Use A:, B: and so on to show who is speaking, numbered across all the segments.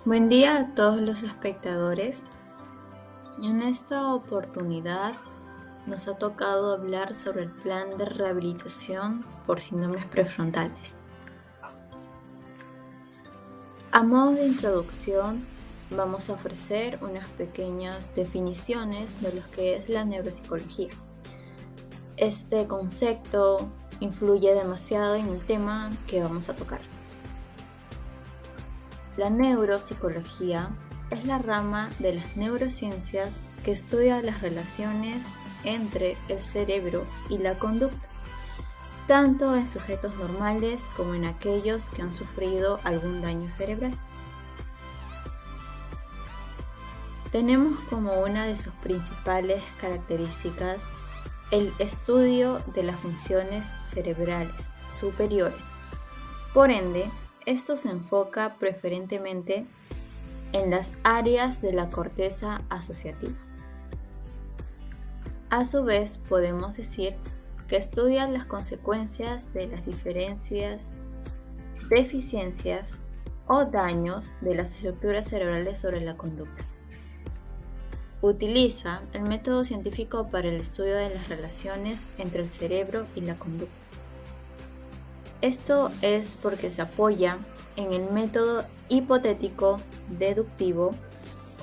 A: Buen día a todos los espectadores. En esta oportunidad nos ha tocado hablar sobre el plan de rehabilitación por síndromes prefrontales. A modo de introducción, vamos a ofrecer unas pequeñas definiciones de lo que es la neuropsicología. Este concepto influye demasiado en el tema que vamos a tocar. La neuropsicología es la rama de las neurociencias que estudia las relaciones entre el cerebro y la conducta, tanto en sujetos normales como en aquellos que han sufrido algún daño cerebral. Tenemos como una de sus principales características el estudio de las funciones cerebrales superiores. Por ende, esto se enfoca preferentemente en las áreas de la corteza asociativa. A su vez, podemos decir que estudia las consecuencias de las diferencias, deficiencias o daños de las estructuras cerebrales sobre la conducta. Utiliza el método científico para el estudio de las relaciones entre el cerebro y la conducta. Esto es porque se apoya en el método hipotético deductivo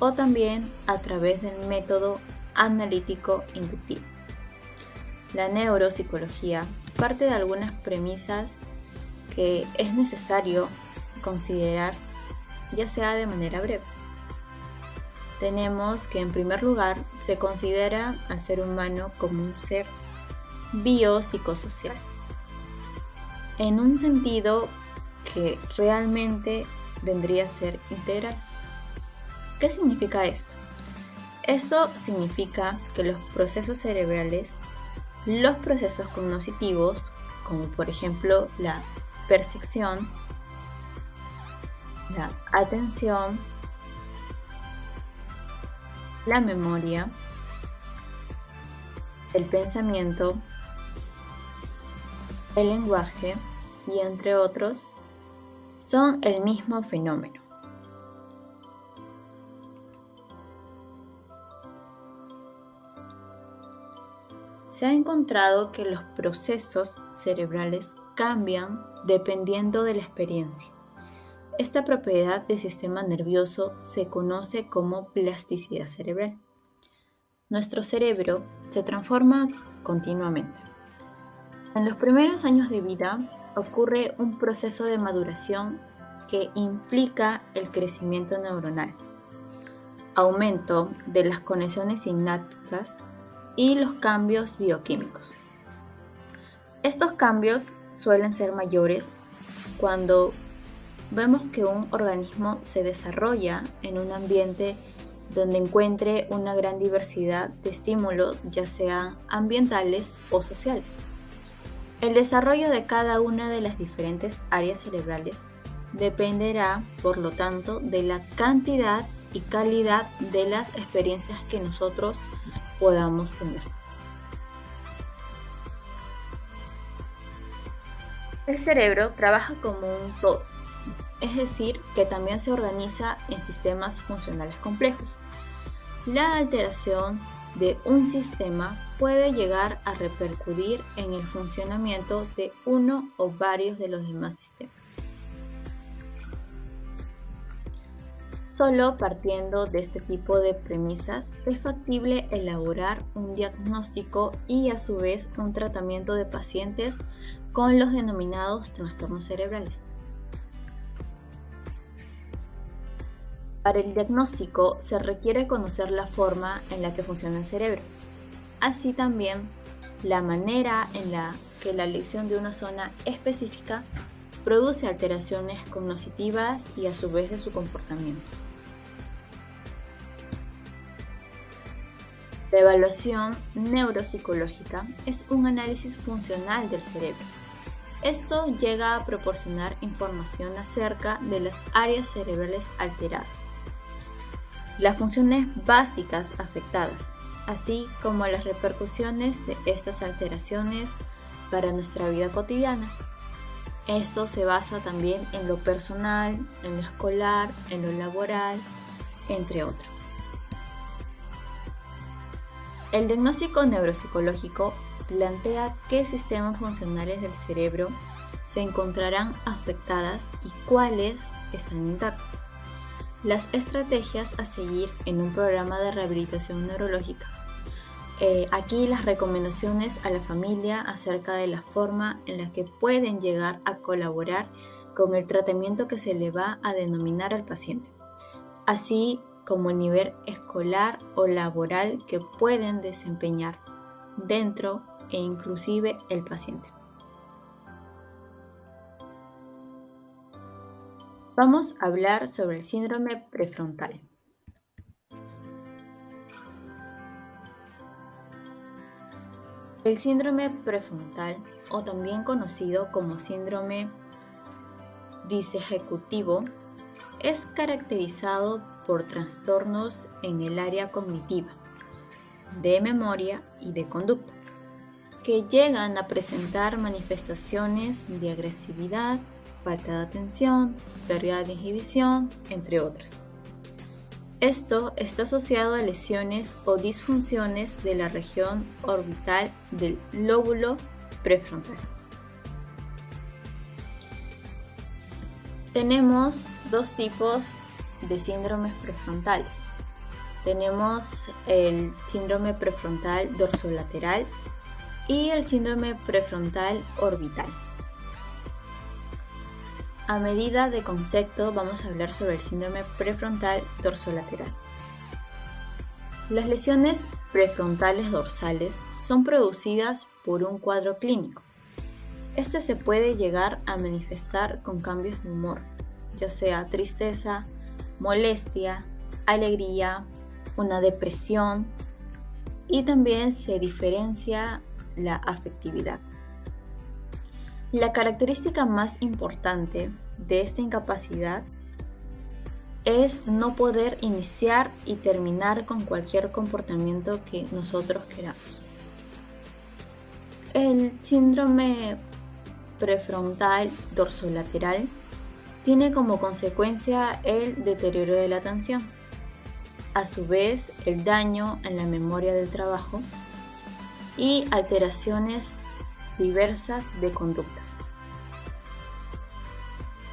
A: o también a través del método analítico inductivo. La neuropsicología parte de algunas premisas que es necesario considerar, ya sea de manera breve. Tenemos que en primer lugar se considera al ser humano como un ser biopsicosocial, en un sentido que realmente vendría a ser integral. ¿Qué significa esto? Eso significa que los procesos cerebrales, los procesos cognitivos, como por ejemplo la percepción, la atención, la memoria, el pensamiento, el lenguaje y entre otros, son el mismo fenómeno. Se ha encontrado que los procesos cerebrales cambian dependiendo de la experiencia. Esta propiedad del sistema nervioso se conoce como plasticidad cerebral. Nuestro cerebro se transforma continuamente. En los primeros años de vida ocurre un proceso de maduración que implica el crecimiento neuronal, aumento de las conexiones sinápticas y los cambios bioquímicos. Estos cambios suelen ser mayores cuando vemos que un organismo se desarrolla en un ambiente donde encuentre una gran diversidad de estímulos, ya sean ambientales o sociales. El desarrollo de cada una de las diferentes áreas cerebrales dependerá, por lo tanto, de la cantidad y calidad de las experiencias que nosotros podamos tener. El cerebro trabaja como un todo, es decir, que también se organiza en sistemas funcionales complejos. La alteración de un sistema puede llegar a repercutir en el funcionamiento de uno o varios de los demás sistemas. Solo partiendo de este tipo de premisas es factible elaborar un diagnóstico y a su vez un tratamiento de pacientes con los denominados trastornos cerebrales. Para el diagnóstico se requiere conocer la forma en la que funciona el cerebro, así también la manera en la que la lesión de una zona específica produce alteraciones cognitivas y a su vez de su comportamiento. La evaluación neuropsicológica es un análisis funcional del cerebro. Esto llega a proporcionar información acerca de las áreas cerebrales alteradas, las funciones básicas afectadas, así como las repercusiones de estas alteraciones para nuestra vida cotidiana. Eso se basa también en lo personal, en lo escolar, en lo laboral, entre otros. El diagnóstico neuropsicológico plantea qué sistemas funcionales del cerebro se encontrarán afectadas y cuáles están intactos. Las estrategias a seguir en un programa de rehabilitación neurológica. Aquí las recomendaciones a la familia acerca de la forma en la que pueden llegar a colaborar con el tratamiento que se le va a denominar al paciente, así como el nivel escolar o laboral que pueden desempeñar dentro e inclusive el paciente. Vamos a hablar sobre el síndrome prefrontal. El síndrome prefrontal, o también conocido como síndrome disejecutivo, es caracterizado por trastornos en el área cognitiva, de memoria y de conducta, que llegan a presentar manifestaciones de agresividad, falta de atención, pérdida de inhibición, entre otros. Esto está asociado a lesiones o disfunciones de la región orbital del lóbulo prefrontal. Tenemos dos tipos de síndromes prefrontales. Tenemos el síndrome prefrontal dorsolateral y el síndrome prefrontal orbital. A medida de concepto vamos a hablar sobre el síndrome prefrontal dorsolateral. Las lesiones prefrontales dorsales son producidas por un cuadro clínico. Este se puede llegar a manifestar con cambios de humor, ya sea tristeza, molestia, alegría, una depresión, y también se diferencia la afectividad. La característica más importante de esta incapacidad es no poder iniciar y terminar con cualquier comportamiento que nosotros queramos. El síndrome prefrontal dorsolateral tiene como consecuencia el deterioro de la atención, a su vez el daño en la memoria del trabajo y alteraciones diversas de conductas.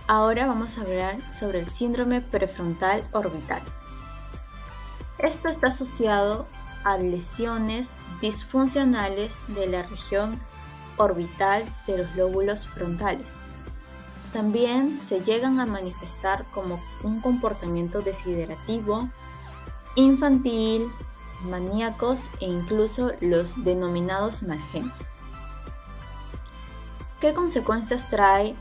A: Ahora vamos a hablar sobre el síndrome prefrontal orbital. Esto está asociado a lesiones disfuncionales de la región orbital de los lóbulos frontales. También se llegan a manifestar como un comportamiento desiderativo, infantil, maníacos e incluso los denominados mal genios. ¿Qué consecuencias trae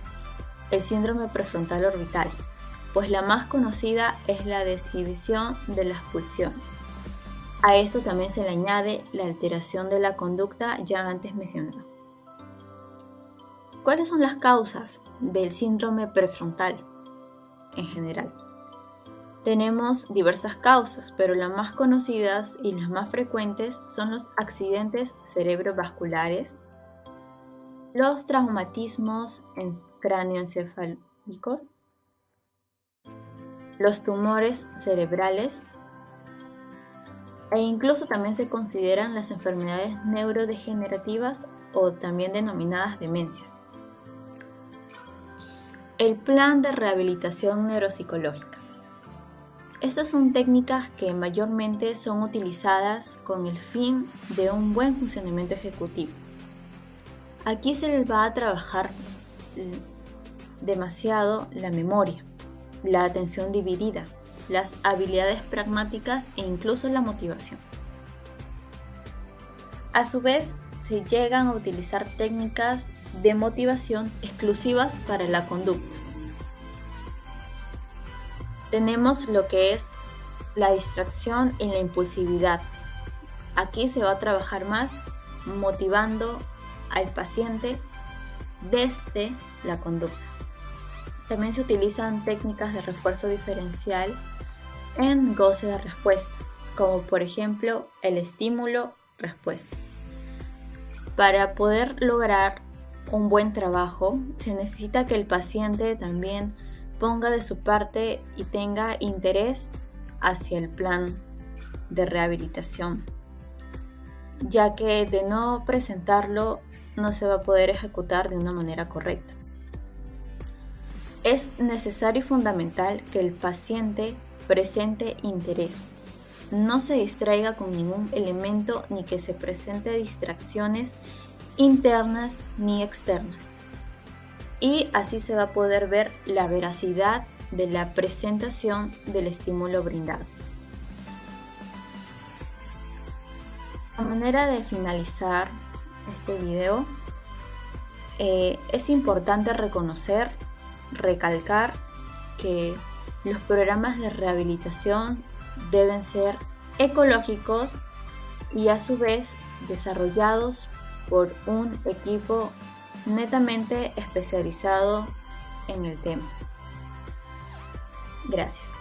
A: el síndrome prefrontal orbital? Pues la más conocida es la desinhibición de las pulsiones. A esto también se le añade la alteración de la conducta ya antes mencionada. ¿Cuáles son las causas del síndrome prefrontal en general? Tenemos diversas causas, pero las más conocidas y las más frecuentes son los accidentes cerebrovasculares, los traumatismos cráneoencefálicos, los tumores cerebrales e incluso también se consideran las enfermedades neurodegenerativas o también denominadas demencias. El plan de rehabilitación neuropsicológica. Estas son técnicas que mayormente son utilizadas con el fin de un buen funcionamiento ejecutivo. Aquí se les va a trabajar demasiado la memoria, la atención dividida, las habilidades pragmáticas e incluso la motivación. A su vez, se llegan a utilizar técnicas de motivación exclusivas para la conducta. Tenemos lo que es la distracción y la impulsividad. Aquí se va a trabajar más motivando al paciente desde la conducta. También se utilizan técnicas de refuerzo diferencial en goce de respuesta, como por ejemplo el estímulo-respuesta, para poder lograr un buen trabajo, se necesita que el paciente también ponga de su parte y tenga interés hacia el plan de rehabilitación, ya que de no presentarlo no se va a poder ejecutar de una manera correcta. Es necesario y fundamental que el paciente presente interés, no se distraiga con ningún elemento ni que se presente distracciones internas ni externas. Y así se va a poder ver la veracidad de la presentación del estímulo brindado. A manera de finalizar este video, es importante reconocer, recalcar que los programas de rehabilitación deben ser ecológicos y a su vez desarrollados por un equipo netamente especializado en el tema. Gracias.